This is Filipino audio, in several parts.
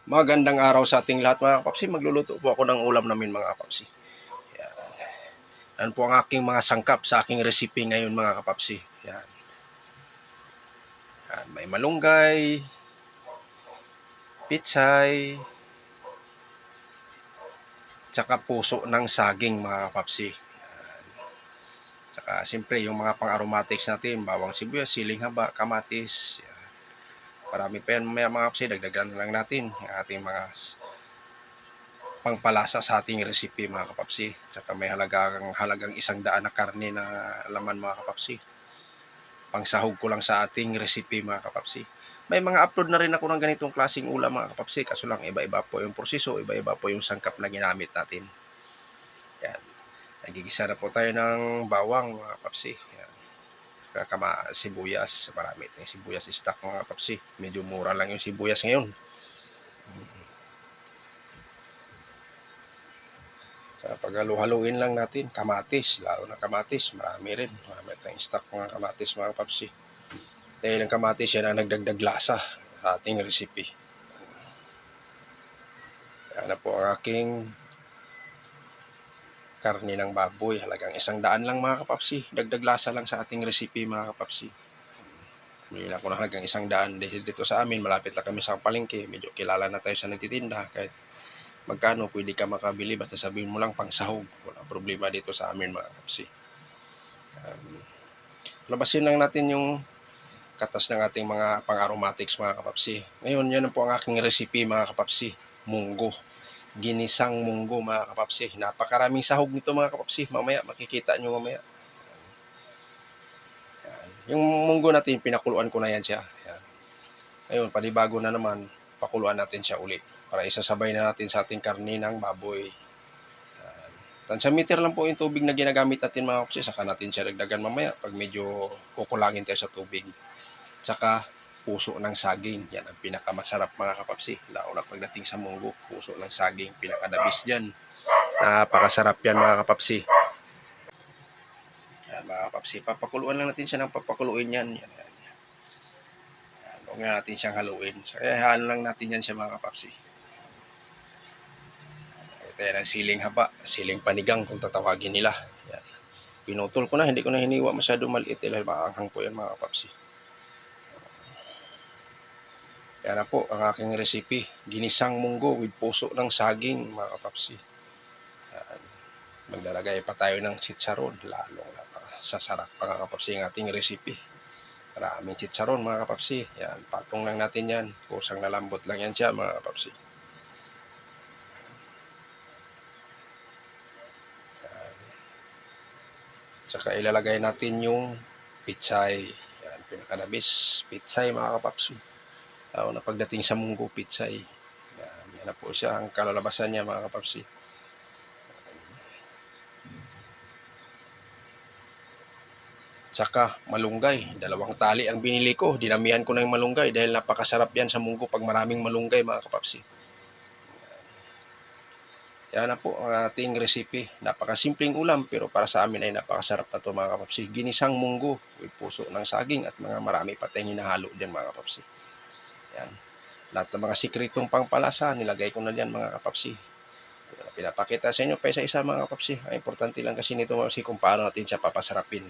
Magandang araw sa ating lahat mga kapapsi. Magluluto po ako ng ulam namin mga kapapsi. Yan. Yan po ang aking mga sangkap sa aking recipe ngayon mga kapapsi. Yan. Yan. May malunggay, pitsay, tsaka puso ng saging mga kapapsi. Yan. Tsaka siyempre yung mga pang-aromatics natin, bawang sibuyas, siling haba, kamatis. Yan. Marami pa yan mga kapapsi. Dagdagan lang natin yung ating mga pangpalasa sa ating recipe mga kapapsi. Tsaka may halagang 100 na karne na laman mga kapapsi. Pangsahog ko lang sa ating recipe mga kapapsi. May mga upload na rin ako ng ganitong klaseng ulam mga kapapsi. Kaso lang iba-iba po yung proseso, iba-iba po yung sangkap na ginamit natin. Yan. Nagigisa na po tayo ng bawang mga kapapsi. Yan. Sibuyas. Marami tayong sibuyas stock mga kapapsi. Medyo mura lang yung sibuyas ngayon. Pag-haluin lang natin, kamatis, lalo na kamatis, marami rin. Marami tayong stock mga kamatis mga kapapsi. Dahil ang kamatis yan ang nagdagdag lasa sa ating recipe. Yan na po ang aking karne ng baboy. Halagang 100 lang mga kapapsi. Dagdag lasa lang sa ating recipe mga kapapsi. Bili lang ko na halagang 100 dahil dito sa amin, malapit lang kami sa palengke. Medyo kilala na tayo sa nagtitinda. Kahit magkano pwede ka makabili, basta sabihin mo lang pang sahog. Walang problema dito sa amin mga kapapsi. Labasin lang natin yung katas ng ating mga pang-aromatics mga kapapsi. Ngayon, yan po ang aking recipe mga kapapsi. Munggo. Ginisang munggo mga kapapsi. Napakaraming sahog nito mga kapapsi. Mamaya, makikita nyo mamaya. Yan. Yung munggo natin, pinakuluan ko na yan siya. Yan. Ngayon, panibago na naman, pakuluan natin siya uli. Para isasabay na natin sa ating karne ng baboy. Tansiameter lang po yung tubig na ginagamit natin mga kapapsi. Saka natin siya dagdagan mamaya pag medyo kukulangin tayo sa tubig. Tsaka puso ng saging. Yan ang pinakamasarap mga kapapsi. Lalo na pagdating sa munggo, puso ng saging. Pinakadabis dyan. Napakasarap yan mga kapapsi. Yan mga kapapsi. Papakuluan lang natin siya ng papakuluin yan. Yan. Huwag na natin siyang haluin. So, hayaan lang natin yan siya mga kapapsi. Ito yan ang siling haba. Siling panigang kung tatawagin nila. Yan. Pinutol ko na. Hindi ko na hiniwa masyado maliit. Dahil maanghang po yan mga kapapsi. Yan na po ang aking recipe. Ginisang munggo with puso ng saging mga kapapsi. Yan. Maglalagay pa tayo ng chicharon. Lalong napakasasarap mga kapapsi ang ating recipe. Maraming chicharon mga kapapsi. Yan. Patong lang natin yan. Kusang nalambot lang yan siya mga kapapsi. Yan. Tsaka ilalagay natin yung pitsay. Yan. Pinakadabis. Pitsay mga kapapsi. Na pagdating sa munggo pitsay. Yan na po siya ang kalalabasan niya mga kapapsi. Tsaka malunggay, 2 tali ang binili ko. Dinamihan ko na yung malunggay dahil napakasarap yan sa munggo pag maraming malunggay mga kapapsi. Yan na po ang ating recipe. Napakasimpleng ulam pero para sa amin ay napakasarap na ito mga kapapsi. Ginisang munggo with puso ng saging at mga marami pa tayong hinahalo dyan mga kapapsi. Yan. Lahat ng mga sikretong pangpalasa nilagay ko na dyan mga kapapsi. Pinapakita sa inyo pa isa-isa mga kapapsi. Ang importante lang kasi nito mga kapapsi kung paano natin siya papasarapin.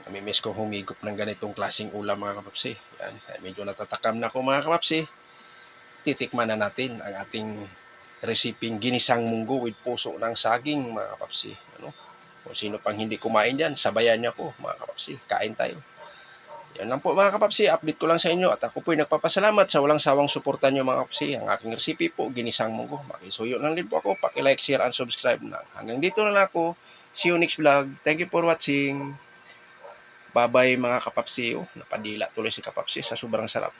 Namimiss ko humigop ng ganitong klaseng ulam mga kapapsi. Yan. Medyo natatakam na ako mga kapapsi. Titikman na natin ang ating resiping ginisang munggo with puso ng saging mga kapapsi. Ano? Kung sino pang hindi kumain dyan, sabayan niyo ako mga kapapsi. Kain tayo. Yan lang po mga kapapsi. Update ko lang sa inyo at ako po'y nagpapasalamat sa walang sawang suporta niyo mga kapapsi. Ang aking recipe po, ginisang munggo. Makisuyo lang din po ako. Paki-like, share, and subscribe na. Hanggang dito na lang ako. See you next vlog. Thank you for watching. Bye-bye mga kapapsi. Napadila tuloy si kapapsi sa sobrang sarap.